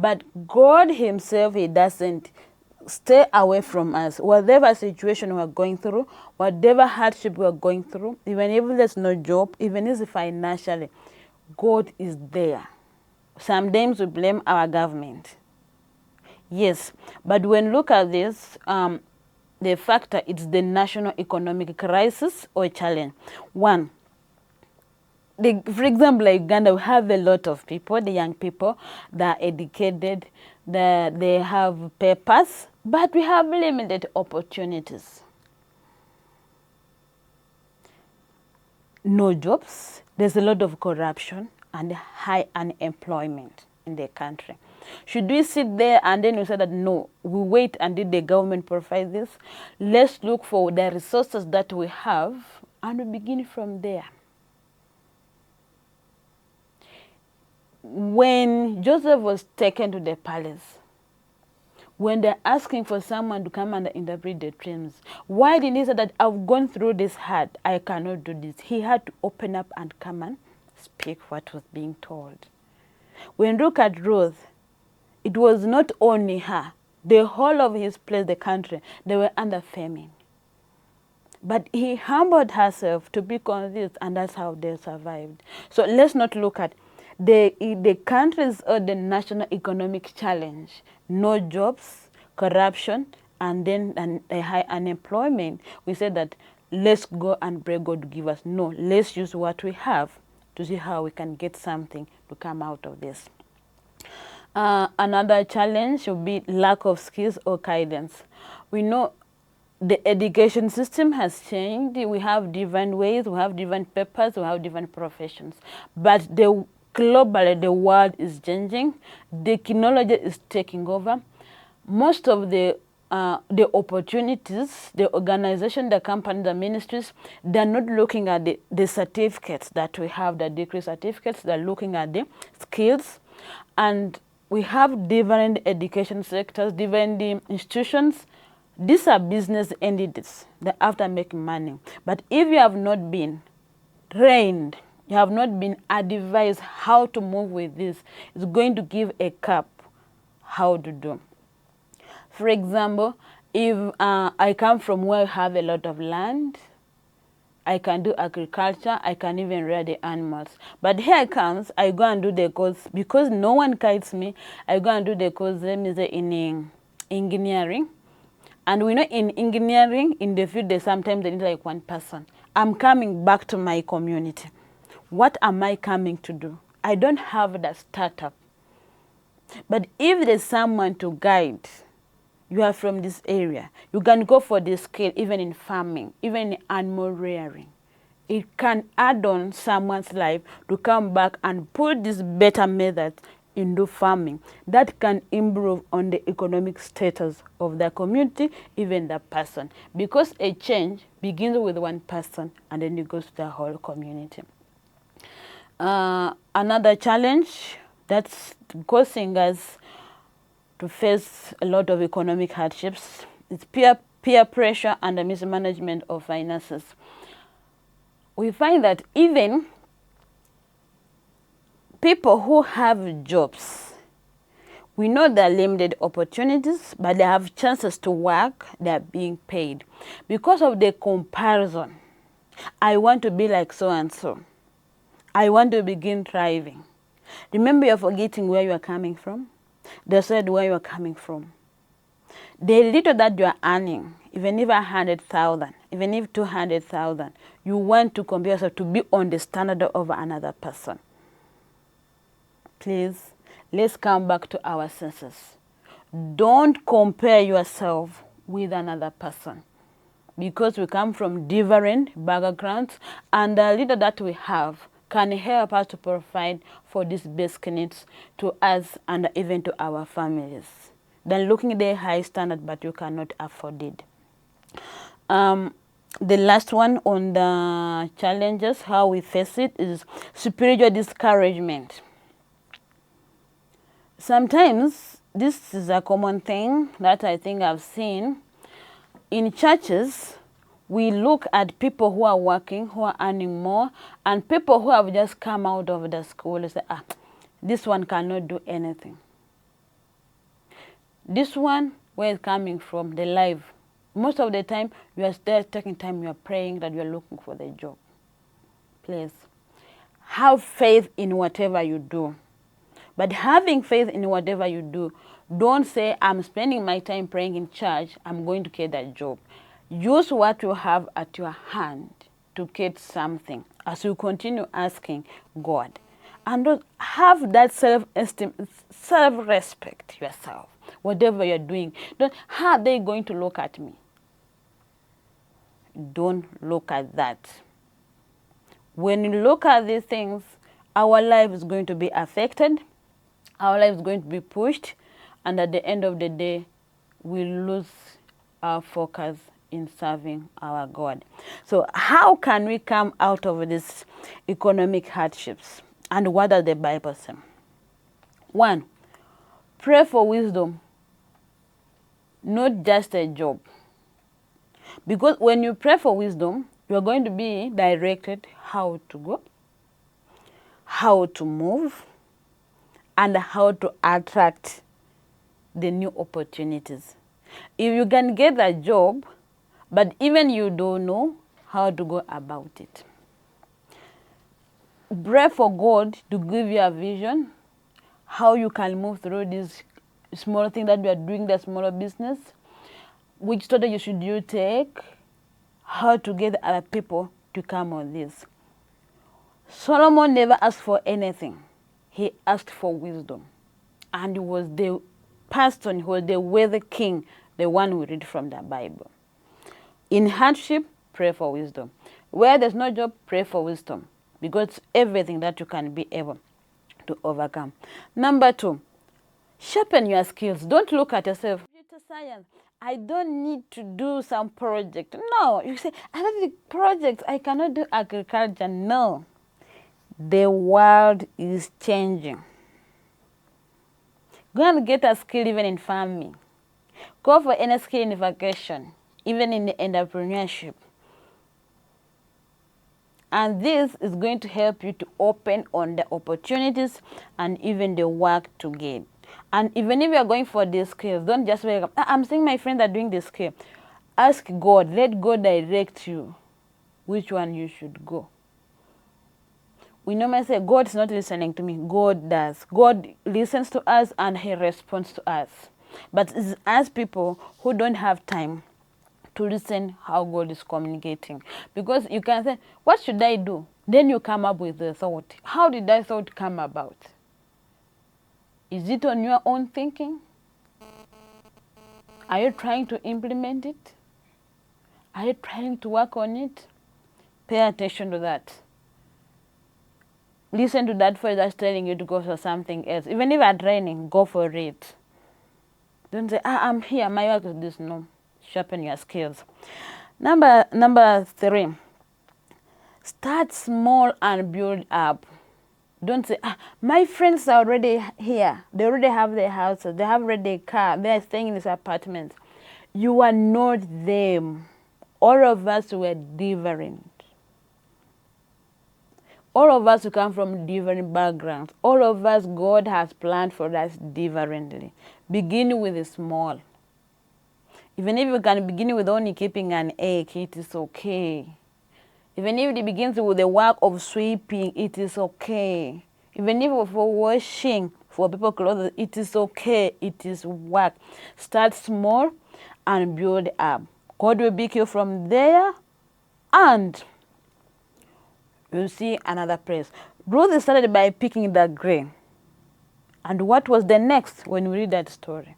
But God himself, he doesn't stay away from us. Whatever situation we're going through, whatever hardship we're going through, even if there's no job, even if it's financially, God is there. Sometimes we blame our government. Yes, but when look at this, the factor is the national economic crisis or challenge. One, for example, like Uganda, we have a lot of people, the young people, that are educated, that they have papers, but we have limited opportunities. No jobs, there's a lot of corruption and high unemployment in the country. Should we sit there and then we say that no, we wait until the government provides this? Let's look for the resources that we have and we begin from there. When Joseph was taken to the palace, when they're asking for someone to come and interpret the dreams, why didn't he say that I've gone through this hard, I cannot do this? He had to open up and come and speak what was being told. When you look at Ruth, it was not only her, the whole of his place, the country, they were under famine. But he humbled herself to be convinced, and that's how they survived. So let's not look at the countries or the national economic challenge, no jobs, corruption, and then a high unemployment. We said that let's go and pray God to give us. No, let's use what we have to see how we can get something to come out of this. Another challenge would be lack of skills or guidance. We know the education system has changed. We have different ways, we have different papers, we have different professions. But globally, the world is changing. The technology is taking over. Most of the opportunities, the organization, the company, the ministries, they're not looking at the certificates that we have, the degree certificates. They're looking at the skills. And we have different education sectors, different institutions. These are business entities that after making money. But if you have not been trained, you have not been advised how to move with this, it's going to give a cap how to do. For example, if I come from where I have a lot of land, I can do agriculture, I can even rear the animals. But here comes, I go and do the course, because no one guides me, I go and do the course, let me say, in engineering. And we know in engineering, in the field, sometimes they need like one person. I'm coming back to my community. What am I coming to do? I don't have that startup. But if there's someone to guide, you are from this area, you can go for this skill even in farming, even in animal rearing. It can add on someone's life to come back and put this better method into farming that can improve on the economic status of the community, even the person. Because a change begins with one person and then it goes to the whole community. Another challenge that's causing us to face a lot of economic hardships is peer pressure and the mismanagement of finances. We find that even people who have jobs, we know there are limited opportunities, but they have chances to work, they are being paid. Because of the comparison, I want to be like so-and-so. I want to begin thriving. Remember, you're forgetting where you are coming from. They said where you are coming from. The little that you are earning, even if 100,000, even if 200,000, you want to compare yourself to be on the standard of another person. Please, let's come back to our senses. Don't compare yourself with another person, because we come from different backgrounds, and the little that we have can help us to provide for these basic needs to us and even to our families. Then looking at the high standard, but you cannot afford it. The last one on the challenges, how we face it, is spiritual discouragement. Sometimes this is a common thing that I think I've seen. In churches, we look at people who are working, who are earning more, and people who have just come out of the school and say, this one cannot do anything. This one, where it's coming from, the life. Most of the time, you are still taking time, you are praying that you are looking for the job. Please, have faith in whatever you do. But having faith in whatever you do, don't say, I'm spending my time praying in church, I'm going to get that job. Use what you have at your hand to get something as you continue asking God. And don't have that self-esteem, self-respect yourself, whatever you're doing. Don't, how are they going to look at me? Don't look at that. When you look at these things, our life is going to be affected. Our life is going to be pushed. And at the end of the day, we lose our focus in serving our God. So how can we come out of these economic hardships? And what does the Bible say? 1, pray for wisdom, not just a job. Because when you pray for wisdom, you are going to be directed how to go, how to move, and how to attract the new opportunities. If you can get a job, but even you don't know how to go about it, pray for God to give you a vision, how you can move through this small thing that you are doing, the smaller business, which strategy should you take, how to get other people to come on this. Solomon never asked for anything. He asked for wisdom. And he was the person who was the wealthy king, the one we read from the Bible. In hardship, pray for wisdom. Where there's no job, pray for wisdom. Because it's everything that you can be able to overcome. Number 2, sharpen your skills. Don't look at yourself. Computer science, I don't need to do some project. No, you say, I have the projects, I cannot do agriculture. No. The world is changing. Go and get a skill even in farming. Go for any skill in vacation, even in entrepreneurship. And this is going to help you to open on the opportunities and even the work to get. And even if you are going for these skills, don't just wake up, I'm seeing my friends are doing this skill. Ask God, let God direct you which one you should go. We normally say, God is not listening to me. God does. God listens to us and he responds to us. But it's us people who don't have time to listen how God is communicating. Because you can say, what should I do? Then you come up with the thought. How did that thought come about? Is it on your own thinking? Are you trying to implement it? Are you trying to work on it? Pay attention to that. Listen to that voice that's telling you to go for something else. Even if you're training, go for it. Don't say, I'm here, my work is this. No. Sharpen your skills. Number 3, start small and build up. Don't say, my friends are already here. They already have their houses. They have already a car. They are staying in this apartment. You are not them. All of us were different. All of us come from different backgrounds. All of us, God has planned for us differently. Begin with the small. Even if you can begin with only keeping an egg, it is okay. Even if it begins with the work of sweeping, it is okay. Even if for washing for people clothes, it is okay. It is work. Start small and build up. God will pick you from there and you'll see another place. Ruth started by picking the grain. And what was the next when we read that story?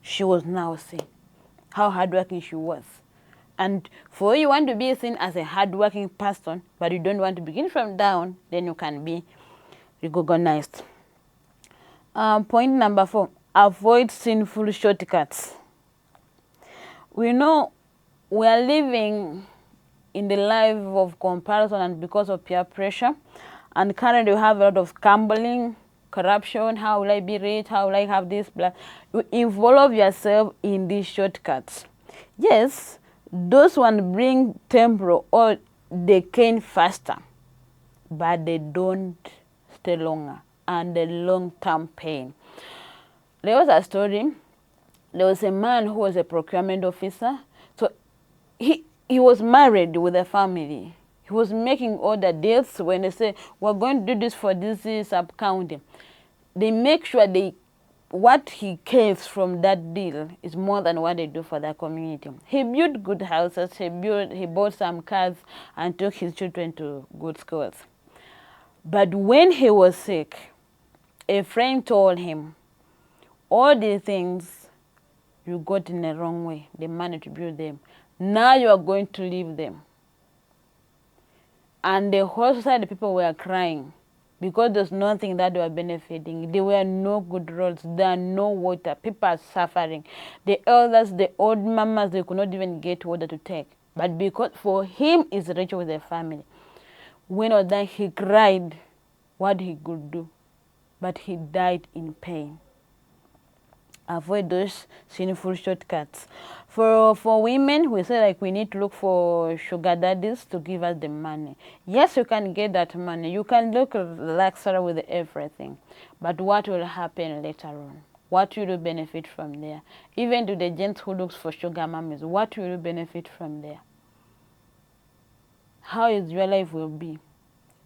She was now seen how hardworking she was. And for you want to be seen as a hardworking person, but you don't want to begin from down, then you can be recognized. Point number 4, avoid sinful shortcuts. We know we are living in the life of comparison and because of peer pressure. And currently we have a lot of gambling, corruption, how will I be rich, how will I have this, blah. You involve yourself in these shortcuts. Yes, those ones bring temporal or they gain faster, but they don't stay longer and the long-term pain. There was a story there was a man who was a procurement officer. So he was married with a family. He was making all the deals. When they say, we're going to do this for this sub-county, they make sure what he gets from that deal is more than what they do for the community. He built good houses, he bought some cars and took his children to good schools. But when he was sick, a friend told him, all these things you got in the wrong way, the money to build them. Now you are going to leave them. And the whole society, people were crying because there's nothing that they were benefiting. There were no good roads, there are no water, people are suffering. The elders, the old mamas, they could not even get water to take. But because for him is rich with a family. When or that he cried what he could do, but he died in pain. Avoid those sinful shortcuts. For women, we say like we need to look for sugar daddies to give us the money. Yes, you can get that money. You can look luxury with everything. But what will happen later on? What will you benefit from there? Even to the gents who looks for sugar mummies, what will you benefit from there? How is your life will be?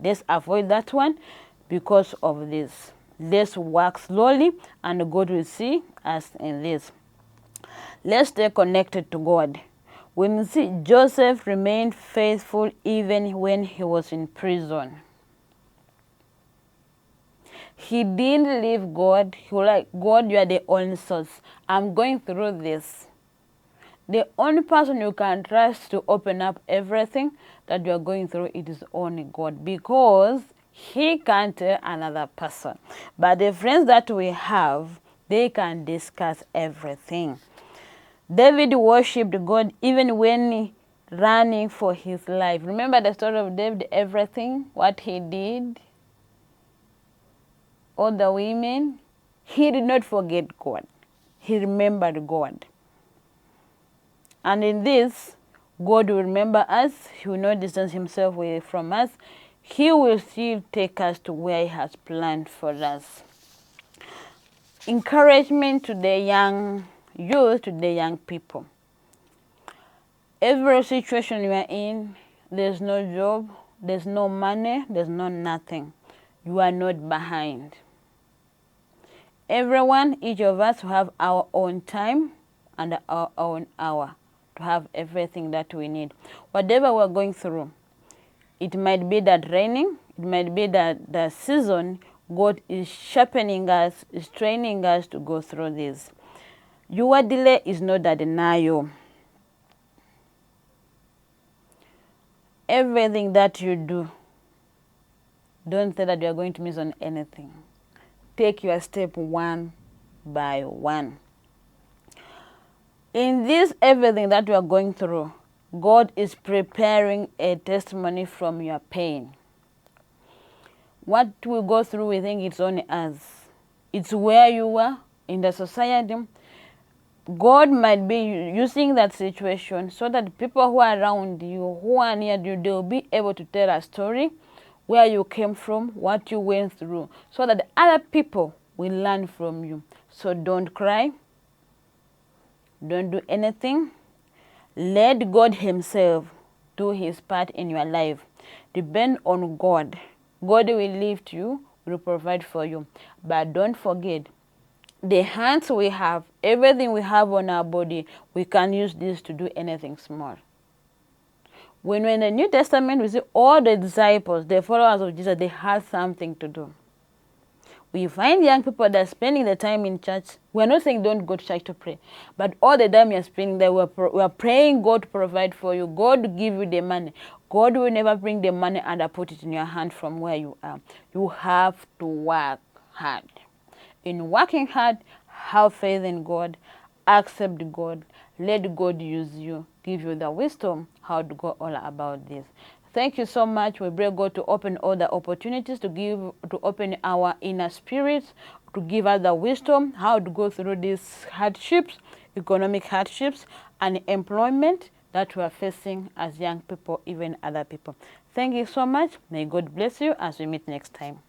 Let's avoid that one because of this. Let's work slowly and God will see us in this. Let's stay connected to God. We see Joseph remained faithful even when he was in prison. He didn't leave God. He was like, God, you are the only source. I'm going through this. The only person you can trust to open up everything that you are going through, it is only God, because he can't tell another person. But the friends that we have, they can discuss everything. David worshipped God even when running for his life. Remember the story of David, everything, what he did, all the women. He did not forget God. He remembered God. And in this, God will remember us. He will not distance himself away from us. He will still take us to where he has planned for us. Encouragement to the young youth, to the young people. Every situation you are in, there's no job, there's no money, there's no nothing. You are not behind. Everyone, each of us have our own time and our own hour to have everything that we need. Whatever we're going through, it might be that raining, it might be that the season, God is sharpening us, is training us to go through this. Your delay is not a denial. Everything that you do, don't say that you are going to miss on anything. Take your step one by one. In this everything that you are going through, God is preparing a testimony from your pain. What we go through, we think it's only us. It's where you are in the society. God might be using that situation so that people who are around you, who are near you, they will be able to tell a story where you came from, what you went through, so that other people will learn from you. So don't cry. Don't do anything. Let God himself do his part in your life. Depend on God. God will lift you, will provide for you. But don't forget, the hands we have, everything we have on our body, we can use this to do anything small. When we're in the New Testament, we see all the disciples, the followers of Jesus, they had something to do. We find young people that are spending the time in church. We're not saying don't go to church to pray, but all the time you're spending there, we're praying God to provide for you, God to give you the money. God will never bring the money and put it in your hand from where you are. You have to work hard. In working hard, have faith in God, accept God, let God use you, give you the wisdom how to go all about this. Thank you so much. We pray God to open all the opportunities, to open our inner spirits, to give us the wisdom how to go through these hardships, economic hardships, and employment that we are facing as young people, even other people. Thank you so much. May God bless you as we meet next time.